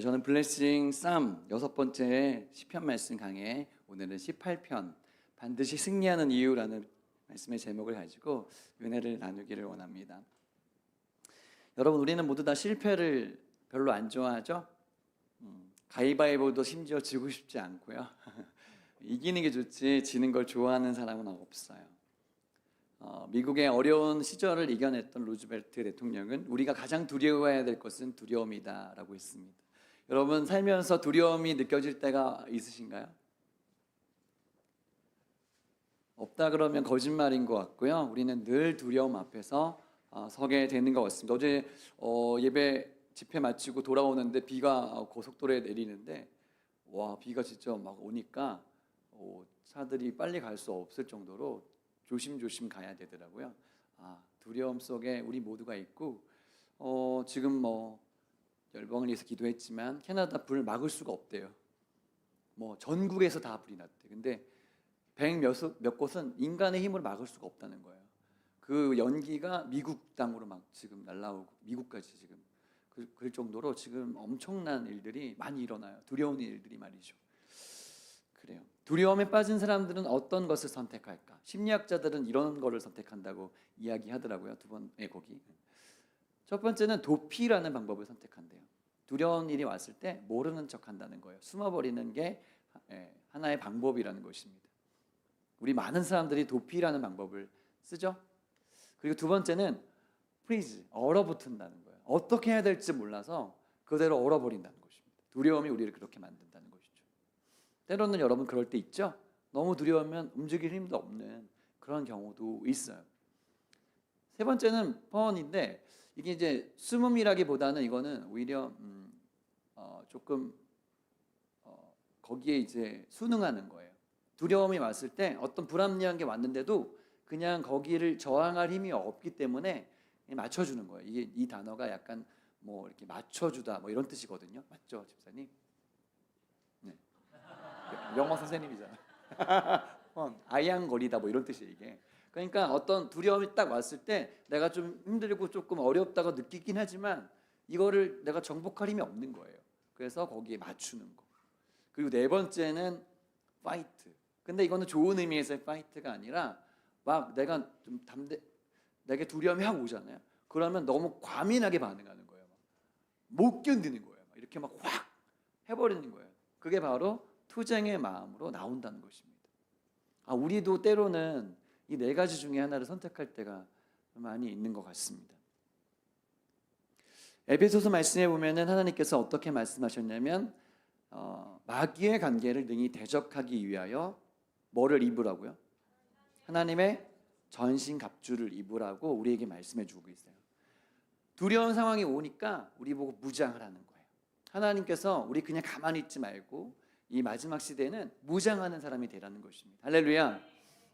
저는 블레싱 쌈 6번째 시편 말씀 강해 오늘은 18편 반드시 승리하는 이유라는 말씀의 제목을 가지고 은혜를 나누기를 원합니다. 여러분, 우리는 모두 다 실패를 별로 안 좋아하죠? 가위바위보도 심지어 지고 싶지 않고요. 이기는 게 좋지 지는 걸 좋아하는 사람은 없어요. 미국의 어려운 시절을 이겨냈던 루즈벨트 대통령은 우리가 가장 두려워해야 될 것은 두려움이다 라고 했습니다. 여러분, 살면서 두려움이 느껴질 때가 있으신가요? 없다 그러면 거짓말인 것 같고요. 우리는 늘 두려움 앞에서 서게 되는 것 같습니다. 어제 예배 집회 마치고 돌아오는데 비가 고속도로에 내리는데 비가 진짜 막 오니까 차들이 빨리 갈 수 없을 정도로 조심조심 가야 되더라고요. 두려움 속에 우리 모두가 있고 지금 열방을 위해서 기도했지만 캐나다 불 막을 수가 없대요. 전국에서 다 불이 났대. 근데 몇 곳은 인간의 힘으로 막을 수가 없다는 거예요. 그 연기가 미국 땅으로 막 지금 날라오고 미국까지 지금 그럴 정도로 지금 엄청난 일들이 많이 일어나요. 두려운 일들이 말이죠. 그래요. 두려움에 빠진 사람들은 어떤 것을 선택할까? 심리학자들은 이런 거를 선택한다고 이야기하더라고요. 두 번의 곡이. 첫 번째는 도피라는 방법을 선택한대요. 두려운 일이 왔을 때 모르는 척 한다는 거예요. 숨어버리는 게 하나의 방법이라는 것입니다. 우리 많은 사람들이 도피라는 방법을 쓰죠. 그리고 두 번째는 freeze, 얼어붙는다는 거예요. 어떻게 해야 될지 몰라서 그대로 얼어버린다는 것입니다. 두려움이 우리를 그렇게 만든다는 것이죠. 때로는 여러분 그럴 때 있죠. 너무 두려우면 움직일 힘도 없는 그런 경우도 있어요. 세 번째는 펀인데 이게 이제 숨음이라기보다는 이거는 오히려 조금 거기에 이제 순응하는 거예요. 두려움이 왔을 때 어떤 불합리한 게 왔는데도 그냥 거기를 저항할 힘이 없기 때문에 맞춰주는 거예요. 이 단어가 약간 이렇게 맞춰주다 이런 뜻이거든요. 맞죠, 집사님? 네. 영어 선생님이잖아. 아양거리다 이런 뜻이에요, 이게. 그러니까 어떤 두려움이 딱 왔을 때 내가 좀 힘들고 조금 어렵다고 느끼긴 하지만 이거를 내가 정복할 힘이 없는 거예요. 그래서 거기에 맞추는 거. 그리고 네 번째는 파이트. 근데 이거는 좋은 의미에서의 파이트가 아니라 막 내가 좀 내게 두려움이 확 오잖아요. 그러면 너무 과민하게 반응하는 거예요. 못 견디는 거예요. 이렇게 막 확 해버리는 거예요. 그게 바로 투쟁의 마음으로 나온다는 것입니다. 우리도 때로는 이 네 가지 중에 하나를 선택할 때가 많이 있는 것 같습니다. 에베소서 말씀에 보면은 하나님께서 어떻게 말씀하셨냐면 마귀의 관계를 능히 대적하기 위하여 뭐를 입으라고요? 하나님의 전신갑주를 입으라고 우리에게 말씀해 주고 있어요. 두려운 상황이 오니까 우리 보고 무장하라는 거예요. 하나님께서 우리 그냥 가만히 있지 말고 이 마지막 시대에는 무장하는 사람이 되라는 것입니다. 할렐루야.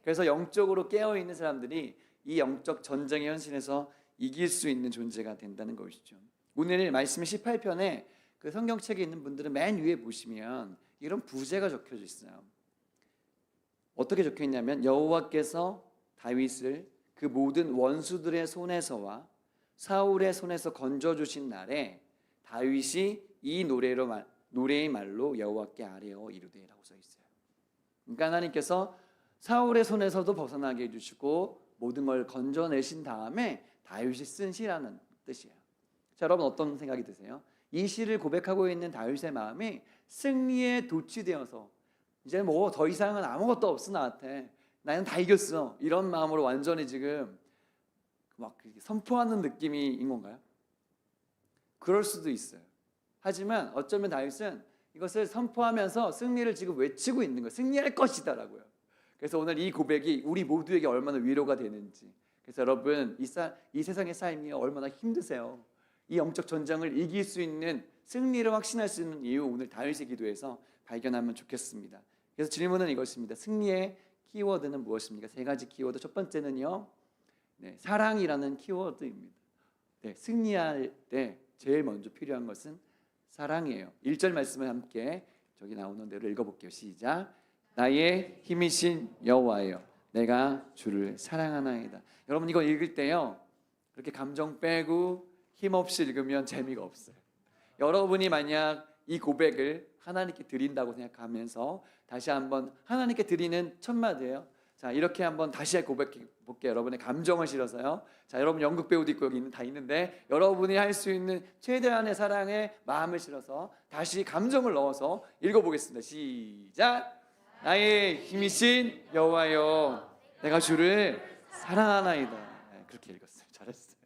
그래서 영적으로 깨어있는 사람들이 이 영적 전쟁의 현실에서 이길 수 있는 존재가 된다는 것이죠. 오늘 말씀 18편에 그 성경책에 있는 분들은 맨 위에 보시면 이런 부제가 적혀져 있어요. 어떻게 적혀 있냐면 여호와께서 다윗을 그 모든 원수들의 손에서와 사울의 손에서 건져주신 날에 다윗이 이 노래의 말로 여호와께 아뢰어 이르되라고 써 있어요. 그러니까 하나님께서 사울의 손에서도 벗어나게 해주시고 모든 걸 건져내신 다음에 다윗이 쓴 시라는 뜻이에요. 자, 여러분 어떤 생각이 드세요? 이 시를 고백하고 있는 다윗의 마음이 승리에 도취되어서 이제 더 이상은 아무것도 없어 나한테 나는 다 이겼어 이런 마음으로 완전히 지금 막 선포하는 느낌인 건가요? 그럴 수도 있어요. 하지만 어쩌면 다윗은 이것을 선포하면서 승리를 지금 외치고 있는 거예요. 승리할 것이다라고요. 그래서 오늘 이 고백이 우리 모두에게 얼마나 위로가 되는지. 그래서 여러분 이 세상의 삶이 얼마나 힘드세요. 이 영적 전쟁을 이길 수 있는 승리를 확신할 수 있는 이유 오늘 다윗의 기도에서 발견하면 좋겠습니다. 그래서 질문은 이것입니다. 승리의 키워드는 무엇입니까? 세 가지 키워드. 첫 번째는요, 사랑이라는 키워드입니다. 승리할 때 제일 먼저 필요한 것은 사랑이에요. 1절 말씀을 함께 저기 나오는 대로 읽어볼게요. 시작. 나의 힘이신 여호와여, 내가 주를 사랑하나이다. 여러분 이거 읽을 때요, 그렇게 감정 빼고 힘없이 읽으면 재미가 없어요. 여러분이 만약 이 고백을 하나님께 드린다고 생각하면서 다시 한번 하나님께 드리는 첫 마디예요. 자, 이렇게 한번 다시 고백해 볼게요. 여러분의 감정을 실어서요. 자, 여러분 연극 배우도 있고 여기 다 있는데 여러분이 할 수 있는 최대한의 사랑의 마음을 실어서 다시 감정을 넣어서 읽어보겠습니다. 시작. 나의 힘이신 여호와여, 내가 주를 사랑하나이다. 네, 그렇게 읽었어요. 잘했어요.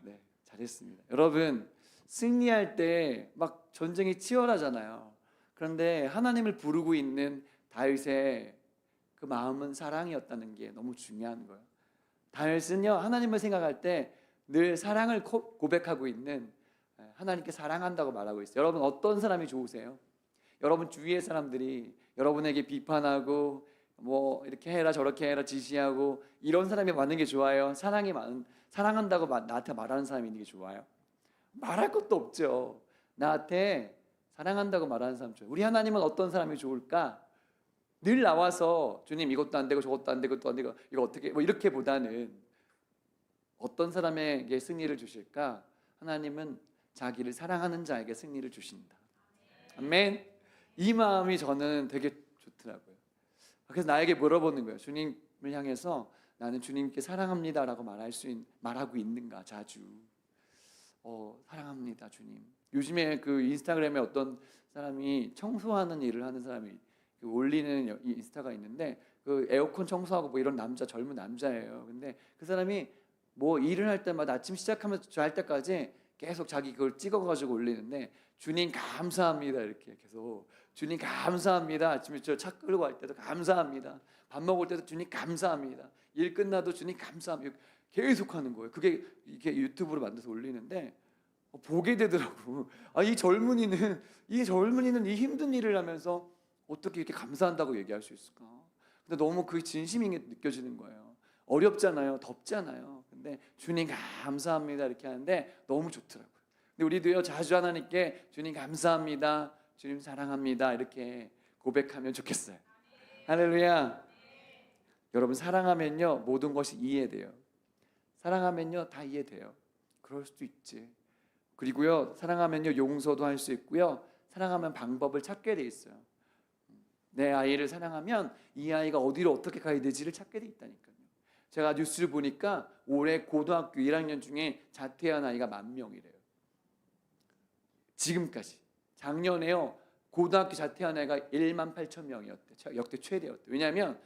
네, 잘했습니다. 여러분, 승리할 때 막 전쟁이 치열하잖아요. 그런데 하나님을 부르고 있는 다윗의 그 마음은 사랑이었다는 게 너무 중요한 거예요. 다윗은요, 하나님을 생각할 때 늘 사랑을 고백하고 있는, 하나님께 사랑한다고 말하고 있어요. 여러분, 어떤 사람이 좋으세요? 여러분 주위의 사람들이 여러분에게 비판하고 뭐 이렇게 해라 저렇게 해라 지시하고 이런 사람이 많은 게 좋아요? 사랑한다고 나한테 말하는 사람이 있는 게 좋아요? 말할 것도 없죠. 나한테 사랑한다고 말하는 사람 좋아요. 우리 하나님은 어떤 사람이 좋을까? 늘 나와서 주님 이것도 안 되고 저것도 안 되고 또 안 되고 이거 어떻게 뭐 이렇게 보다는 어떤 사람에게 승리를 주실까? 하나님은 자기를 사랑하는 자에게 승리를 주신다. 아멘. 이 마음이 저는 되게 좋더라고요. 그래서 나에게 물어보는 거예요. 주님을 향해서 나는 주님께 사랑합니다라고 말하고 있는가? 자주 사랑합니다 주님. 요즘에 그 인스타그램에 어떤 사람이 청소하는 일을 하는 사람이 올리는 인스타가 있는데 그 에어컨 청소하고 뭐 이런 젊은 남자예요. 근데 그 사람이 뭐 일을 할 때마다 아침 시작하면서 잘 때까지 계속 자기 그걸 찍어가지고 올리는데 주님 감사합니다 이렇게 계속 주님 감사합니다. 아침에 저 차 끌고 갈 때도 감사합니다. 밥 먹을 때도 주님 감사합니다. 일 끝나도 주님 감사합니다. 계속 하는 거예요. 그게 이게 유튜브로 만들어서 올리는데 보게 되더라고. 이 젊은이는 이 힘든 일을 하면서 어떻게 이렇게 감사한다고 얘기할 수 있을까? 근데 너무 그 진심이 느껴지는 거예요. 어렵잖아요. 덥잖아요. 근데 주님 감사합니다 이렇게 하는데 너무 좋더라고요. 근데 우리도요 자주 하나님께 주님 감사합니다. 주님 사랑합니다 이렇게 고백하면 좋겠어요. 할렐루야. 여러분 사랑하면요 모든 것이 이해돼요. 사랑하면요 다 이해돼요. 그럴 수도 있지. 그리고요 사랑하면요 용서도 할 수 있고요. 사랑하면 방법을 찾게 돼 있어요. 내 아이를 사랑하면 이 아이가 어디로 어떻게 가야 되지를 찾게 돼 있다니까요. 제가 뉴스를 보니까 올해 고등학교 1학년 중에 자퇴한 아이가 10,000명이래요. 지금까지. 작년에요 고등학교 자퇴한 아이가 18,000명이었대. 역대 최대였대. 왜냐하면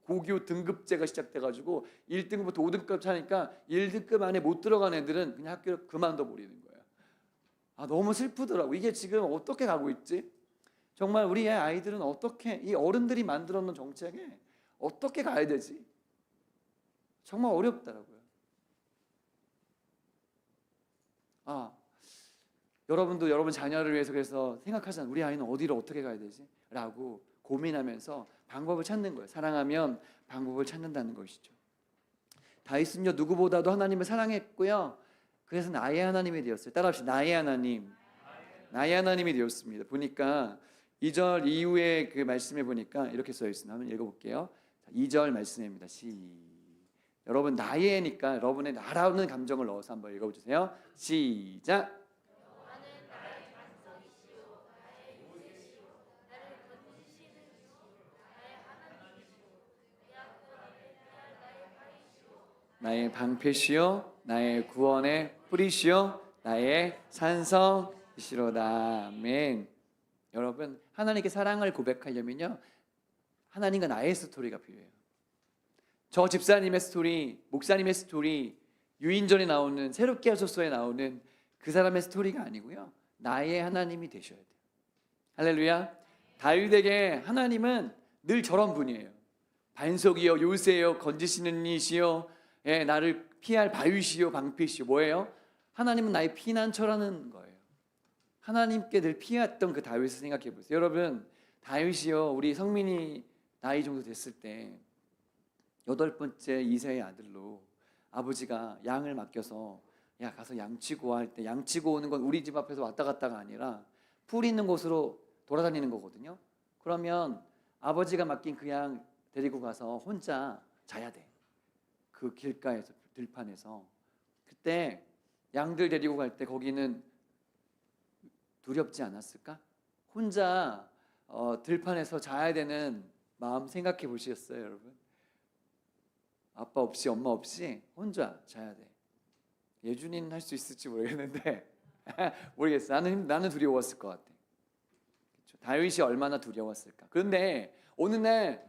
고교 등급제가 시작돼가지고 1등급부터 5등급 차니까 1등급 안에 못 들어간 애들은 그냥 학교를 그만둬 버리는 거예요. 너무 슬프더라고. 이게 지금 어떻게 가고 있지? 정말 우리의 아이들은 어떻게 이 어른들이 만들어 놓은 정책에 어떻게 가야 되지? 정말 어렵더라고요. 여러분도 여러분 자녀를 위해서 그래서 생각하잖아요. 우리 아이는 어디를 어떻게 가야 되지? 라고 고민하면서 방법을 찾는 거예요. 사랑하면 방법을 찾는다는 것이죠. 다윗은요 누구보다도 하나님을 사랑했고요. 그래서 나의 하나님이 되었어요. 따라합시다. 나의 하나님. 나의 하나님이 되었습니다. 보니까 2절 이후에 그 말씀에 보니까 이렇게 써 있습니다. 한번 읽어볼게요. 2절 말씀입니다. 여러분 나의니까 여러분의 나라는 감정을 넣어서 한번 읽어주세요. 시작. 나의 방패시요 나의 구원의 뿌리시요 나의 산성이시로다. 아멘. 여러분 하나님께 사랑을 고백하려면요 하나님과 나의 스토리가 필요해요. 저 집사님의 스토리, 목사님의 스토리, 유인전에 나오는 새롭게 하소서에 나오는 그 사람의 스토리가 아니고요 나의 하나님이 되셔야 돼요. 할렐루야. 다윗에게 하나님은 늘 저런 분이에요. 반석이요 요새요 건지시는 이시요 나를 피할 바위시요 방패시요. 뭐예요? 하나님은 나의 피난처라는 거예요. 하나님께 늘 피했던 그 다윗을 생각해 보세요. 여러분 다윗이요 우리 성민이 나이 정도 됐을 때 8번째 이세의 아들로 아버지가 양을 맡겨서 야 가서 양치고 와 할 때 양치고 오는 건 우리 집 앞에서 왔다 갔다가 아니라 풀 있는 곳으로 돌아다니는 거거든요. 그러면 아버지가 맡긴 그 양 데리고 가서 혼자 자야 돼. 그 길가에서 들판에서. 그때 양들 데리고 갈 때 거기는 두렵지 않았을까? 혼자 들판에서 자야 되는 마음 생각해 보셨어요, 여러분? 아빠 없이 엄마 없이 혼자 자야 돼. 예준이는 할 수 있을지 모르겠는데 모르겠어. 나는 두려웠을 것 같아. 그렇죠? 다윗이 얼마나 두려웠을까? 그런데 어느 날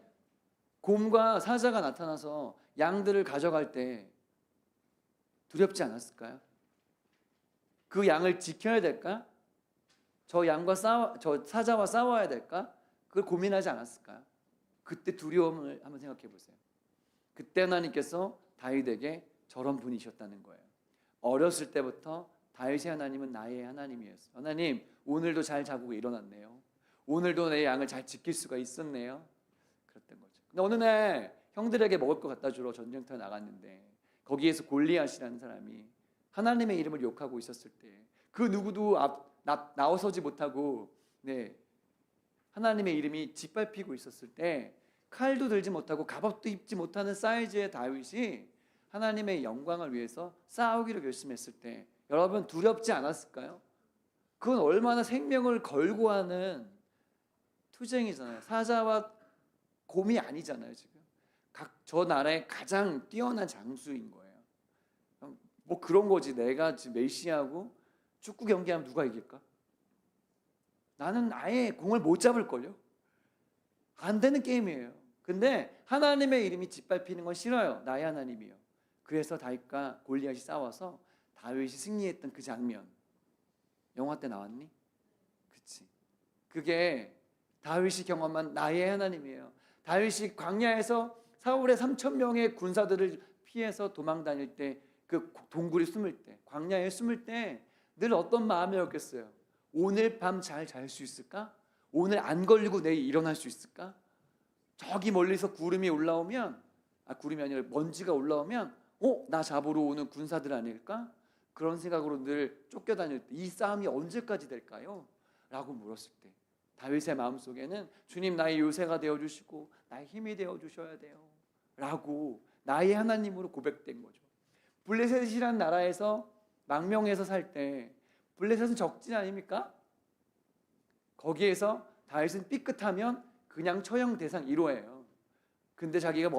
곰과 사자가 나타나서 양들을 가져갈 때 두렵지 않았을까요? 그 양을 지켜야 될까? 저 사자와 싸워야 될까? 그걸 고민하지 않았을까요? 그때 두려움을 한번 생각해 보세요. 그때 하나님께서 다윗에게 저런 분이셨다는 거예요. 어렸을 때부터 다윗의 하나님은 나의 하나님이었어요. 하나님, 오늘도 잘 자고 일어났네요. 오늘도 내 양을 잘 지킬 수가 있었네요. 그랬던 거죠. 근데 어느 날 형들에게 먹을 거 갖다 주러 전쟁터에 나갔는데 거기에서 골리앗이라는 사람이 하나님의 이름을 욕하고 있었을 때 그 누구도 나서지 못하고 하나님의 이름이 짓밟히고 있었을 때 칼도 들지 못하고 갑옷도 입지 못하는 사이즈의 다윗이 하나님의 영광을 위해서 싸우기로 결심했을 때 여러분 두렵지 않았을까요? 그건 얼마나 생명을 걸고 하는 투쟁이잖아요. 사자와 곰이 아니잖아요. 지금 저 나라의 가장 뛰어난 장수인 거예요. 뭐 그런 거지. 내가 지금 메시하고 축구 경기하면 누가 이길까? 나는 아예 공을 못 잡을걸요? 안 되는 게임이에요. 근데 하나님의 이름이 짓밟히는 건 싫어요. 나의 하나님이요. 그래서 다윗과 골리앗이 싸워서 다윗이 승리했던 그 장면, 영화 때 나왔니? 그치. 그게 다윗이 경험한 나의 하나님이에요. 다윗이 광야에서 사울의 3,000명의 군사들을 피해서 도망 다닐 때, 그 동굴에 숨을 때, 광야에 숨을 때 늘 어떤 마음이었겠어요? 오늘 밤 잘 잘 수 있을까? 오늘 안 걸리고 내일 일어날 수 있을까? 저기 멀리서 구름이 올라오면, 구름이 아니라 먼지가 올라오면 나 잡으러 오는 군사들 아닐까? 그런 생각으로 늘 쫓겨다닐 때 이 싸움이 언제까지 될까요? 라고 물었을 때 다윗의 마음속에는 주님 나의 요새가 되어주시고 나의 힘이 되어주셔야 돼요 라고 나의 하나님으로 고백된 거죠. 블레셋이라는 나라에서 망명해서 살 때 블레셋은 적진 아닙니까? 거기에서 다윗은 삐끗하면 그냥 처형 대상 1호예요. 근데 자기가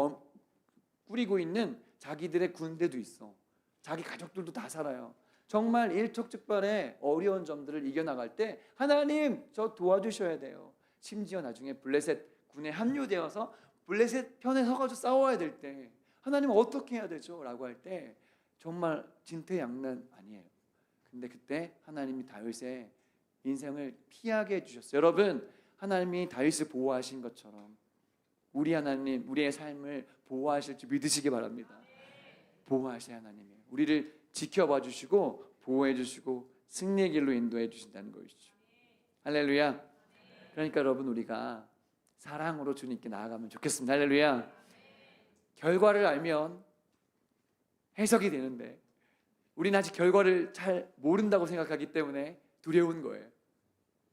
꾸리고 있는 자기들의 군대도 있어. 자기 가족들도 다 살아요. 정말 일촉즉발의 어려운 점들을 이겨나갈 때 하나님 저 도와주셔야 돼요. 심지어 나중에 블레셋 군에 합류되어서 블레셋 편에 서가지고 싸워야 될 때 하나님 어떻게 해야 되죠? 라고 할 때 정말 진퇴양난 아니에요. 근데 그때 하나님이 다윗의 인생을 피하게 해주셨어요. 여러분 하나님이 다윗을 보호하신 것처럼 우리 하나님 우리의 삶을 보호하실 줄 믿으시기 바랍니다. 보호하실 하나님이에요. 우리를 지켜봐 주시고 보호해 주시고 승리의 길로 인도해 주신다는 것이죠. 할렐루야. 그러니까 여러분 우리가 사랑으로 주님께 나아가면 좋겠습니다. 할렐루야. 결과를 알면 해석이 되는데 우리는 아직 결과를 잘 모른다고 생각하기 때문에 두려운 거예요.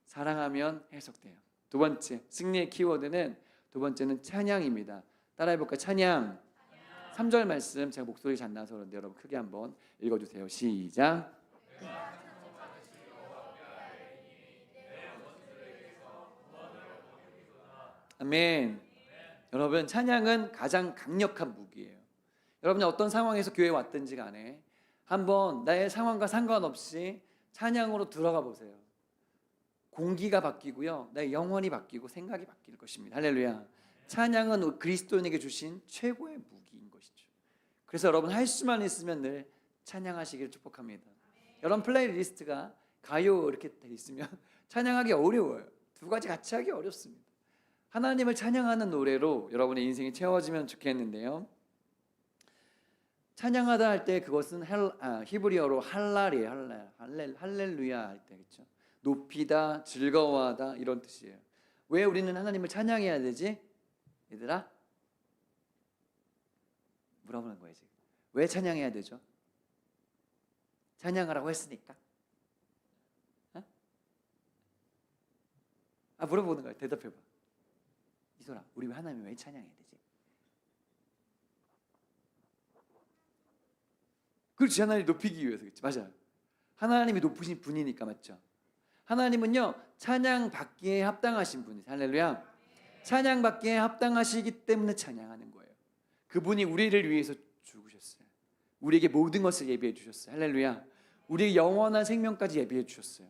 사랑하면 해석돼요. 두 번째 승리의 키워드는 두 번째는 찬양입니다. 따라해볼까요? 찬양. 3절 말씀 제가 목소리 잘 나서 그런데 여러분 크게 한번 읽어주세요. 시작. 아멘. 여러분 찬양은 가장 강력한 무기예요. 여러분이 어떤 상황에서 교회에 왔든지 간에 한번 나의 상황과 상관없이 찬양으로 들어가 보세요. 공기가 바뀌고요. 나의 영혼이 바뀌고 생각이 바뀔 것입니다. 할렐루야. 찬양은 그리스도인에게 주신 최고의 무기인 것이죠. 그래서 여러분 할 수만 있으면 늘 찬양하시기를 축복합니다. 여러분 플레이리스트가 가요 이렇게 돼 있으면 찬양하기 어려워요. 두 가지 같이 하기 어렵습니다. 하나님을 찬양하는 노래로 여러분의 인생이 채워지면 좋겠는데요. 찬양하다 할 때 그것은 히브리어로 할랄이에요. 할렐루야 할 때 그렇죠. 높이다, 즐거워하다 이런 뜻이에요. 왜 우리는 하나님을 찬양해야 되지? 얘들아 물어보는 거예요 지금. 왜 찬양해야 되죠? 찬양하라고 했으니까. 물어보는 거예요. 대답해봐. 이소라, 우리 하나님 왜 찬양해야 되지? 그렇지, 하나님 높이기 위해서. 그렇지, 맞아요. 하나님이 높으신 분이니까. 맞죠? 하나님은요 찬양 받기에 합당하신 분이세요. 할렐루야. 찬양 받기에 합당하시기 때문에 찬양하는 거예요. 그분이 우리를 위해서 죽으셨어요. 우리에게 모든 것을 예비해 주셨어요. 할렐루야. 우리의 영원한 생명까지 예비해 주셨어요.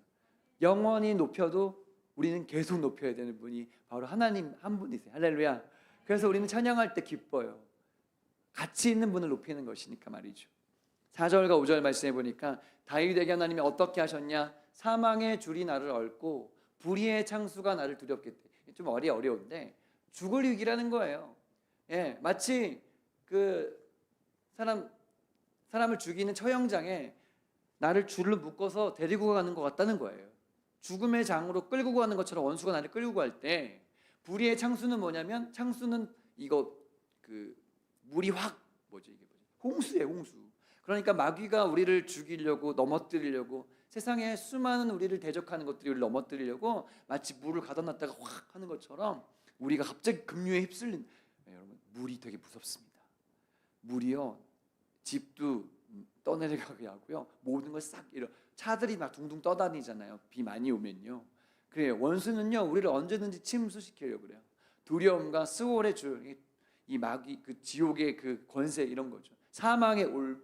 영원히 높여도 우리는 계속 높여야 되는 분이 바로 하나님 한 분이세요. 할렐루야. 그래서 우리는 찬양할 때 기뻐요. 가치 있는 분을 높이는 것이니까 말이죠. 4절과 5절 말씀해 보니까 다윗에게 하나님이 어떻게 하셨냐? 사망의 줄이 나를 얽고 불의의 창수가 나를 두렵게. 좀 어려운데 죽을 위기라는 거예요. 예, 마치 그 사람을 죽이는 처형장에 나를 줄로 묶어서 데리고 가는 것 같다는 거예요. 죽음의 장으로 끌고 가는 것처럼 원수가 나를 끌고 갈 때 불의의 창수는 뭐냐면 창수는 이거 그 물이 확 홍수예요, 홍수. 그러니까 마귀가 우리를 죽이려고 넘어뜨리려고 세상에 수많은 우리를 대적하는 것들이 우리를 넘어뜨리려고 마치 물을 가둬놨다가 확 하는 것처럼 우리가 갑자기 급류에 휩쓸린. 여러분 물이 되게 무섭습니다. 물이요 집도 떠내려가게 하고요 모든 걸 싹 이런 차들이 막 둥둥 떠다니잖아요. 비 많이 오면요. 그래요. 원수는요 우리를 언제든지 침수시키려고 그래요. 두려움과 스월의 줄, 이 마귀 그 지옥의 그 권세 이런 거죠. 사망의 올무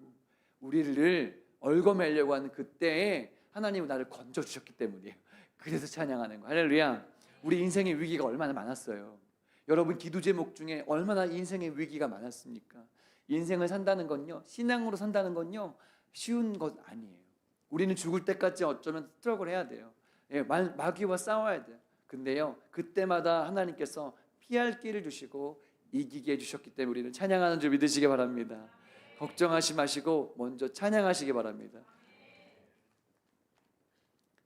우리를 얽어매려고 하는 그때에 하나님은 나를 건져 주셨기 때문이에요. 그래서 찬양하는 거. 할렐루야. 우리 인생의 위기가 얼마나 많았어요. 여러분 기도 제목 중에 얼마나 인생의 위기가 많았습니까? 인생을 산다는 건요 신앙으로 산다는 건요 쉬운 것 아니에요. 우리는 죽을 때까지 어쩌면 스트러글 해야 돼요. 예, 마귀와 싸워야 돼요. 근데요 그때마다 하나님께서 피할 길을 주시고 이기게 해주셨기 때문에 우리는 찬양하는 줄 믿으시기 바랍니다. 걱정하지 마시고 먼저 찬양하시기 바랍니다.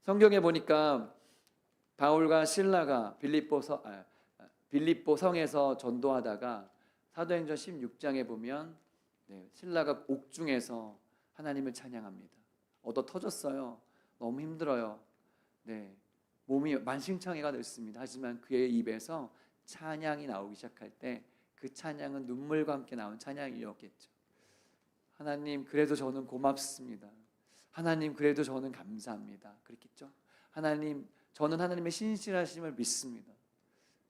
성경에 보니까 바울과 실라가 빌립보 성에서 전도하다가 사도행전 16장에 보면 실라가 옥중에서 하나님을 찬양합니다. 얻어 터졌어요. 너무 힘들어요. 몸이 만신창이가 됐습니다. 하지만 그의 입에서 찬양이 나오기 시작할 때 그 찬양은 눈물과 함께 나온 찬양이었겠죠. 하나님 그래도 저는 고맙습니다. 하나님 그래도 저는 감사합니다. 그랬겠죠. 하나님 저는 하나님의 신실하심을 믿습니다.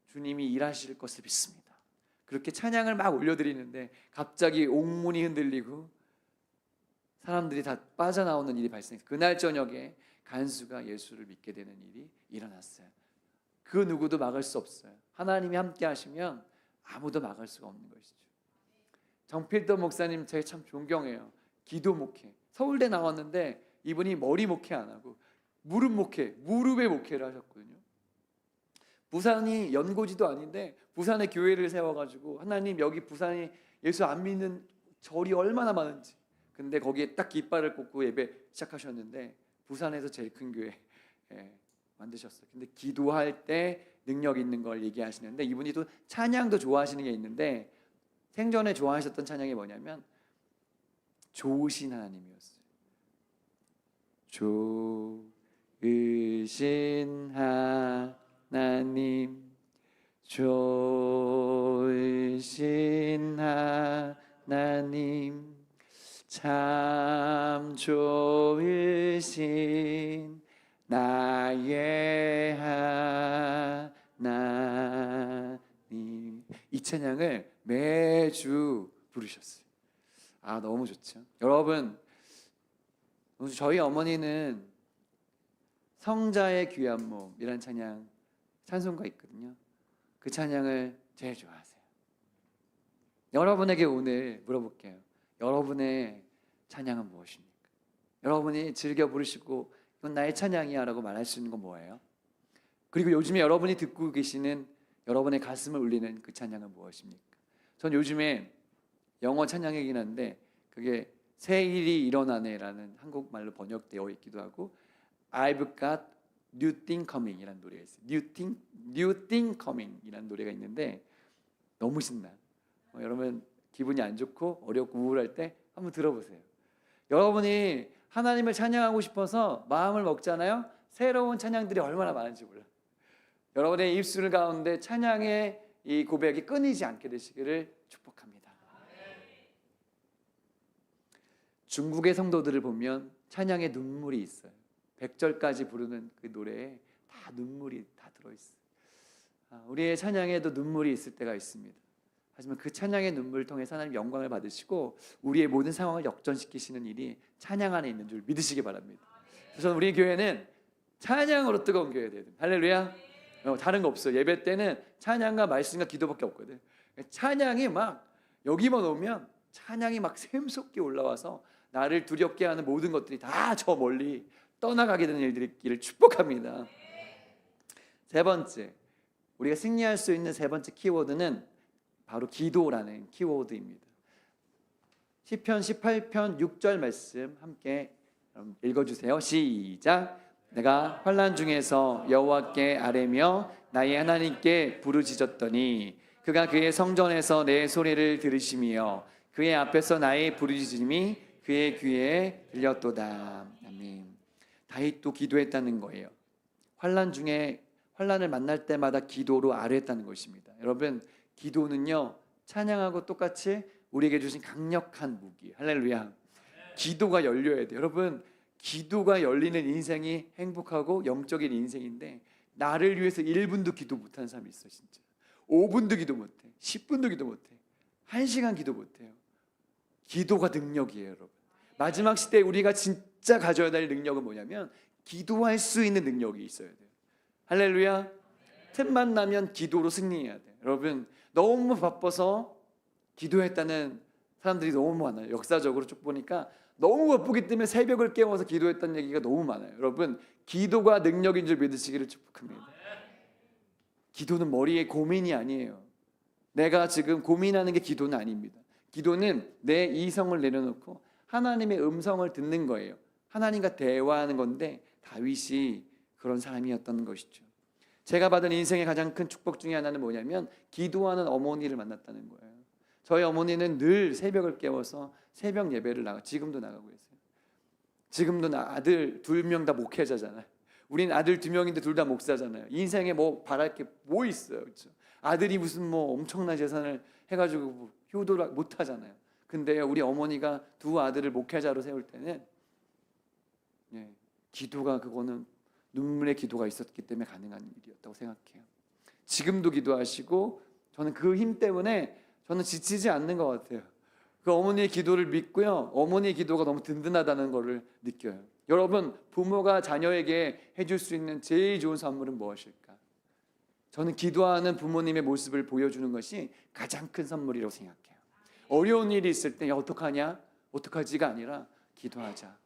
주님이 일하실 것을 믿습니다. 그렇게 찬양을 막 올려드리는데 갑자기 옥문이 흔들리고 사람들이 다 빠져나오는 일이 발생했어요. 그날 저녁에 간수가 예수를 믿게 되는 일이 일어났어요. 그 누구도 막을 수 없어요. 하나님이 함께 하시면 아무도 막을 수가 없는 것이죠. 정필도 목사님 제가 참 존경해요. 기도 목회. 서울대 나왔는데 이분이 머리 목회 안 하고 무릎 목회, 무릎의 목회를 하셨거든요. 부산이 연고지도 아닌데 부산에 교회를 세워가지고 하나님 여기 부산이 예수 안 믿는 절이 얼마나 많은지. 근데 거기에 딱 깃발을 꽂고 예배 시작하셨는데 부산에서 제일 큰 교회 만드셨어요. 근데 기도할 때 능력 있는 걸 얘기하시는데 이분이 또 찬양도 좋아하시는 게 있는데 생전에 좋아하셨던 찬양이 뭐냐면 좋으신 하나님이었어요. 좋으신 하나님, 좋으신 하나님, 참 좋으신 나의 하나님. 이 찬양을 매주 부르셨어요. 아, 너무 좋죠. 여러분, 저희 어머니는 성자의 귀한 몸이라는 찬송가 있거든요. 그 찬양을 제일 좋아하세요. 여러분에게 오늘 물어볼게요. 여러분의 찬양은 무엇입니까? 여러분이 즐겨 부르시고 이건 나의 찬양이야 라고 말할 수 있는 건 뭐예요? 그리고 요즘에 여러분이 듣고 계시는 여러분의 가슴을 울리는 그 찬양은 무엇입니까? 전 요즘에 영어 찬양이긴 한데 그게 새 일이 일어나네라는 한국말로 번역되어 있기도 하고 I've got new thing coming 이라는 노래가 있어요. New thing coming 이라는 노래가 있는데 너무 신나. 여러분 기분이 안 좋고 어렵고 우울할 때 한번 들어보세요. 여러분이 하나님을 찬양하고 싶어서 마음을 먹잖아요. 새로운 찬양들이 얼마나 많은지 몰라. 여러분의 입술 가운데 찬양의 이 고백이 끊이지 않게 되시기를 축복합니다. 중국의 성도들을 보면 찬양에 눈물이 있어요. 100절까지 부르는 그 노래에 다 눈물이 다 들어있어요. 우리의 찬양에도 눈물이 있을 때가 있습니다. 하지만 그 찬양의 눈물을 통해서 하나님 영광을 받으시고 우리의 모든 상황을 역전시키시는 일이 찬양 안에 있는 줄 믿으시기 바랍니다. 그래서 우리 교회는 찬양으로 뜨거운 교회가 돼야 됩니다. 할렐루야. 다른 거 없어요. 예배 때는 찬양과 말씀과 기도밖에 없거든. 찬양이 막 여기만 오면 찬양이 막 샘솟게 올라와서 나를 두렵게 하는 모든 것들이 다 저 멀리 떠나가게 되는 일들이 있기를 축복합니다. 세 번째, 우리가 승리할 수 있는 세 번째 키워드는 바로 기도라는 키워드입니다. 시편 18편 6절 말씀 함께 읽어주세요. 시작. 내가 환난 중에서 여호와께 아뢰며 나의 하나님께 부르짖었더니 그가 그의 성전에서 내 소리를 들으시며 그의 앞에서 나의 부르짖음이 그의 귀에 들렸도다. 아멘. 다윗도 기도했다는 거예요. 환난 중에 환난을 만날 때마다 기도로 아뢰었다는 것입니다. 여러분, 기도는요 찬양하고 똑같이 우리에게 주신 강력한 무기. 할렐루야. 기도가 열려야 돼요. 여러분, 기도가 열리는 인생이 행복하고 영적인 인생인데 나를 위해서 1분도 기도 못하는 사람이 있어. 진짜 5분도 기도 못해, 10분도 기도 못해, 1시간 기도 못해요. 기도가 능력이에요. 여러분, 마지막 시대에 우리가 진짜 가져야 될 능력은 뭐냐면 기도할 수 있는 능력이 있어야 돼요. 할렐루야. 틈만 나면 기도로 승리해야 돼요. 여러분, 너무 바빠서 기도했다는 사람들이 너무 많아요. 역사적으로 쭉 보니까 너무 바쁘기 때문에 새벽을 깨워서 기도했다는 얘기가 너무 많아요. 여러분, 기도가 능력인 줄 믿으시기를 축복합니다. 기도는 머리에 고민이 아니에요. 내가 지금 고민하는 게 기도는 아닙니다. 기도는 내 이성을 내려놓고 하나님의 음성을 듣는 거예요. 하나님과 대화하는 건데 다윗이 그런 사람이었던 것이죠. 제가 받은 인생의 가장 큰 축복 중에 하나는 뭐냐면 기도하는 어머니를 만났다는 거예요. 저희 어머니는 늘 새벽을 깨워서 새벽 예배를 지금도 나가고 있어요. 지금도 아들 2명 다 목회자잖아요. 우린 아들 2명인데 둘 다 목사잖아요. 인생에 뭐 바랄 게 뭐 있어요, 그렇죠? 아들이 무슨 뭐 엄청난 재산을 해가지고 효도를 못 하잖아요. 근데 우리 어머니가 2 아들을 목회자로 세울 때는 기도가 그거는 눈물의 기도가 있었기 때문에 가능한 일이었다고 생각해요. 지금도 기도하시고 저는 그 힘 때문에 저는 지치지 않는 것 같아요. 그 어머니의 기도를 믿고요. 어머니의 기도가 너무 든든하다는 것을 느껴요. 여러분, 부모가 자녀에게 해줄 수 있는 제일 좋은 선물은 무엇일까? 저는 기도하는 부모님의 모습을 보여주는 것이 가장 큰 선물이라고 생각해요. 어려운 일이 있을 때 어떡하냐? 어떡하지가 아니라 기도하자.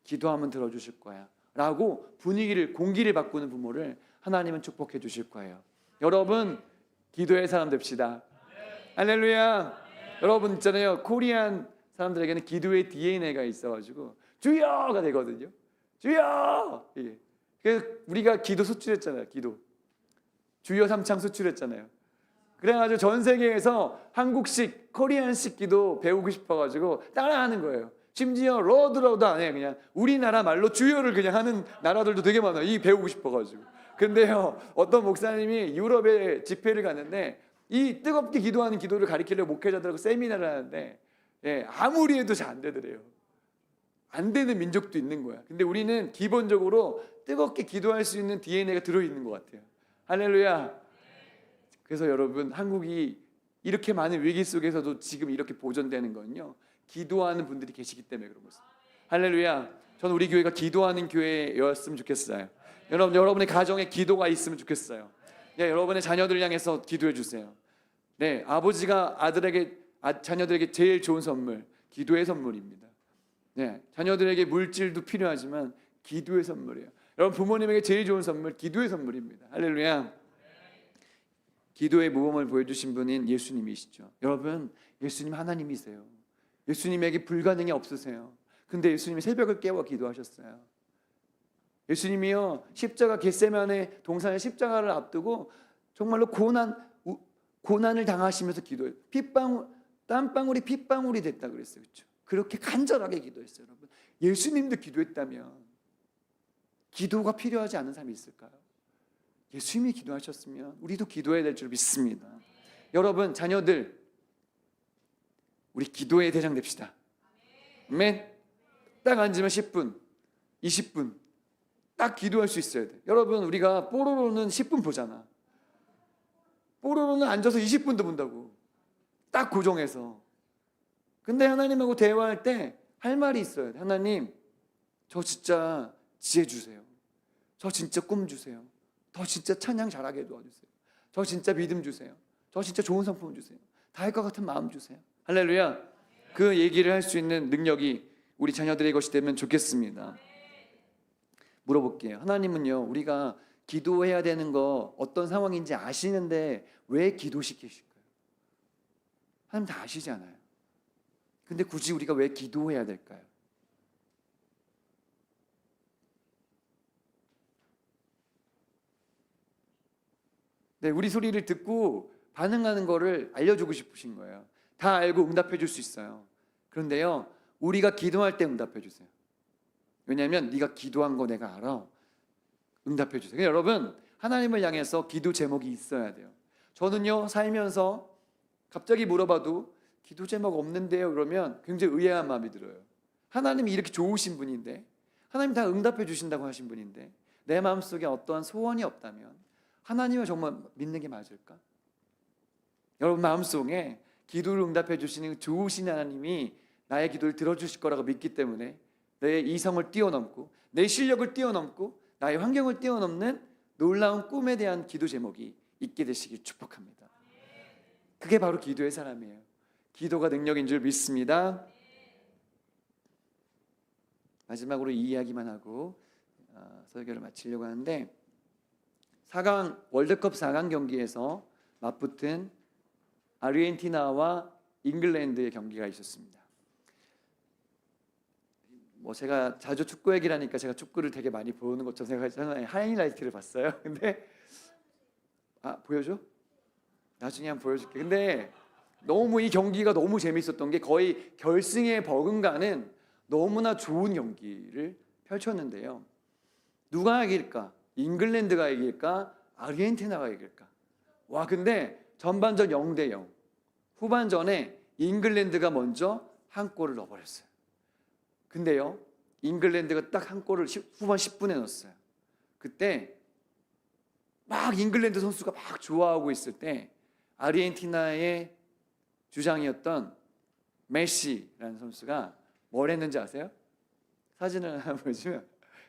기도하면 들어주실 거야 라고 공기를 바꾸는 부모를 하나님은 축복해 주실 거예요. 여러분, 기도의 사람 됩시다. 할렐루야. 여러분 있잖아요, 코리안 사람들에게는 기도의 DNA가 있어가지고 주여가 되거든요. 주여. 그래서 우리가 기도 수출했잖아요. 기도 주여 삼창 수출했잖아요. 그래가지고 전 세계에서 한국식 코리안식 기도 배우고 싶어가지고 따라하는 거예요. 심지어 러드러도 안 해. 그냥 우리나라 말로 주여를 그냥 하는 나라들도 되게 많아요. 이 배우고 싶어가지고. 근데요, 어떤 목사님이 유럽에 집회를 갔는데 이 뜨겁게 기도하는 기도를 가리키려고 목회자들하고 세미나를 하는데 아무리 해도 잘 안 되더래요. 안 되는 민족도 있는 거야. 근데 우리는 기본적으로 뜨겁게 기도할 수 있는 DNA가 들어있는 것 같아요. 할렐루야. 그래서 여러분, 한국이 이렇게 많은 위기 속에서도 지금 이렇게 보존되는 건요, 기도하는 분들이 계시기 때문에 그런 것입니다. 할렐루야. 저는 우리 교회가 기도하는 교회였으면 좋겠어요. 여러분의 가정에 기도가 있으면 좋겠어요. 여러분의 자녀들 향해서 기도해 주세요. 아버지가 자녀들에게 제일 좋은 선물, 기도의 선물입니다. 자녀들에게 물질도 필요하지만 기도의 선물이에요. 여러분, 부모님에게 제일 좋은 선물, 기도의 선물입니다. 할렐루야. 기도의 모범을 보여주신 분인 예수님이시죠. 여러분, 예수님 하나님이세요. 예수님에게 불가능이 없으세요. 근데 예수님이 새벽을 깨워 기도하셨어요. 예수님이요, 십자가 겟세마네 동산의 십자가를 앞두고 정말로 고난을 당하시면서 기도해요. 땀방울이 핏방울이 됐다 그랬어요. 그렇죠? 그렇게 간절하게 기도했어요. 여러분, 예수님도 기도했다면 기도가 필요하지 않은 사람이 있을까요? 예수님이 기도하셨으면 우리도 기도해야 될 줄 믿습니다. 여러분, 자녀들, 우리 기도의 대장 됩시다. 아멘. 딱 앉으면 10분, 20분 딱 기도할 수 있어야 돼. 여러분, 우리가 뽀로로는 10분 보잖아. 뽀로로는 앉아서 20분도 본다고. 딱 고정해서. 근데 하나님하고 대화할 때 할 말이 있어야 돼. 하나님, 저 진짜 지혜 주세요. 저 진짜 꿈 주세요. 더 진짜 찬양 잘하게 도와주세요. 저 진짜 믿음 주세요. 저 진짜 좋은 성품 주세요. 다 할 것 같은 마음 주세요. 할렐루야. 그 얘기를 할 수 있는 능력이 우리 자녀들의 것이 되면 좋겠습니다. 물어볼게요. 하나님은요, 우리가 기도해야 되는 거 어떤 상황인지 아시는데 왜 기도시키실까요? 하나님 다 아시잖아요. 근데 굳이 우리가 왜 기도해야 될까요? 네, 우리 소리를 듣고 반응하는 거를 알려주고 싶으신 거예요. 다 알고 응답해 줄 수 있어요. 그런데요, 우리가 기도할 때 응답해 주세요. 왜냐하면 네가 기도한 거 내가 알아. 응답해 주세요. 여러분, 하나님을 향해서 기도 제목이 있어야 돼요. 저는요, 살면서 갑자기 물어봐도 기도 제목 없는데요 그러면 굉장히 의아한 마음이 들어요. 하나님이 이렇게 좋으신 분인데, 하나님 다 응답해 주신다고 하신 분인데 내 마음속에 어떠한 소원이 없다면 하나님을 정말 믿는 게 맞을까? 여러분 마음속에 기도를 응답해 주시는 좋으신 하나님이 나의 기도를 들어주실 거라고 믿기 때문에 내 이성을 뛰어넘고 내 실력을 뛰어넘고 나의 환경을 뛰어넘는 놀라운 꿈에 대한 기도 제목이 있게 되시길 축복합니다. 그게 바로 기도의 사람이에요. 기도가 능력인 줄 믿습니다. 마지막으로 이 이야기만 하고 설교를 마치려고 하는데, 4강 월드컵 4강 경기에서 맞붙은 아르헨티나와 잉글랜드의 경기가 있었습니다. 뭐 제가 자주 축구 얘기를 하니까 제가 축구를 되게 많이 보는 것처럼 생각하잖아요. 하이라이트를 봤어요. 근데 보여줘? 나중에 한번 보여줄게. 근데 너무 이 경기가 너무 재밌었던 게 거의 결승에 버금가는 너무나 좋은 경기를 펼쳤는데요. 누가 이길까? 잉글랜드가 이길까? 아르헨티나가 이길까? 와, 근데 전반전 0대0. 후반전에 잉글랜드가 먼저 한 골을 넣어버렸어요. 근데요, 잉글랜드가 딱 한 골을 후반 10분에 넣었어요. 그때 막 잉글랜드 선수가 막 좋아하고 있을 때 아르헨티나의 주장이었던 메시라는 선수가 뭘 했는지 아세요? 사진을 하나 보여주면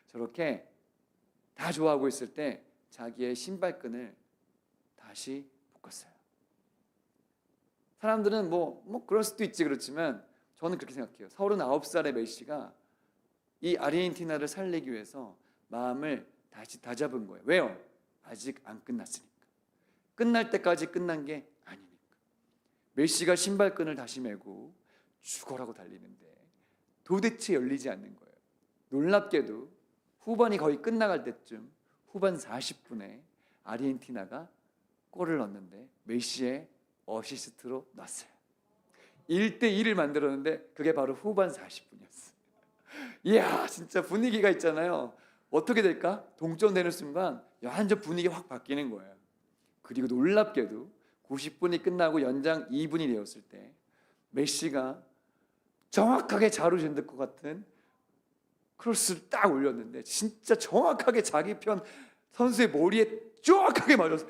저렇게 다 좋아하고 있을 때 자기의 신발끈을 다시 묶었어요. 사람들은 뭐 그럴 수도 있지, 그렇지만 저는 그렇게 생각해요. 39살의 메시가 이 아르헨티나를 살리기 위해서 마음을 다시 다잡은 거예요. 왜요? 아직 안 끝났으니까. 끝날 때까지 끝난 게 아니니까. 메시가 신발끈을 다시 메고 죽어라고 달리는데 도대체 열리지 않는 거예요. 놀랍게도 후반이 거의 끝나갈 때쯤 후반 40분에 아르헨티나가 골을 넣었는데 메시의 어시스트로 넣었어요. 1대1을 만들었는데 그게 바로 후반 40분이었어요. 이야, 진짜 분위기가 있잖아요. 어떻게 될까? 동점되는 순간 완전 분위기가 확 바뀌는 거예요. 그리고 놀랍게도 90분이 끝나고 연장 2분이 되었을 때 메시가 정확하게 자루젠 것 같은 크로스를 딱 올렸는데 진짜 정확하게 자기 편 선수의 머리에 정확하게 맞아서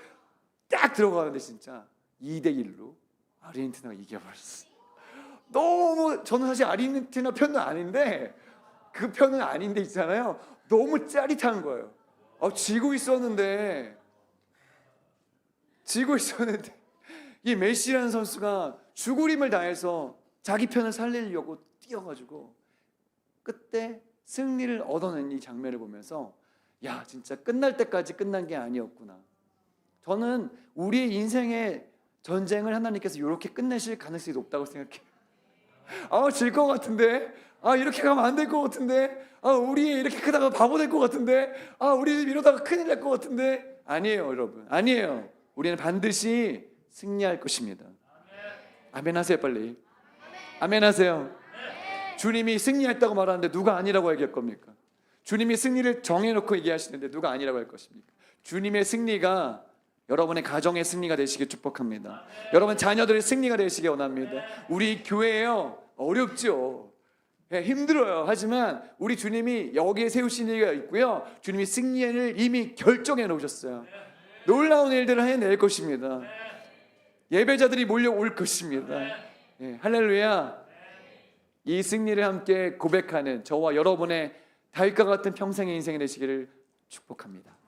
딱 들어가는데 진짜 2대1로 아르헨티나가 이겨버렸어요. 너무, 저는 사실 아르헨티나 편은 아닌데 그 편은 아닌데 있잖아요. 너무 짜릿한 거예요. 지고 있었는데 이 메시라는 선수가 죽으림을 다해서 자기 편을 살리려고 뛰어가지고 그때 승리를 얻어낸 이 장면을 보면서 야, 진짜 끝날 때까지 끝난 게 아니었구나. 저는 우리의 인생의 전쟁을 하나님께서 이렇게 끝내실 가능성이 높다고 생각해요. 질 것 같은데, 이렇게 가면 안 될 것 같은데, 우리 이렇게 크다가 바보 될 것 같은데, 우리 이러다가 큰일 날 것 같은데. 아니에요, 여러분. 아니에요. 우리는 반드시 승리할 것입니다. 아멘 하세요, 빨리. 아멘 하세요. 주님이 승리했다고 말하는데 누가 아니라고 얘기할 겁니까? 주님이 승리를 정해놓고 얘기하시는데 누가 아니라고 할 것입니까? 주님의 승리가 여러분의 가정의 승리가 되시길 축복합니다. 여러분 자녀들의 승리가 되시길 원합니다. 우리 교회요, 어렵죠. 예, 힘들어요. 하지만 우리 주님이 여기에 세우신 일이 있고요. 주님이 승리를 이미 결정해 놓으셨어요. 놀라운 일들을 해낼 것입니다. 예배자들이 몰려올 것입니다. 예, 할렐루야. 이 승리를 함께 고백하는 저와 여러분의 다윗과 같은 평생의 인생이 되시기를 축복합니다.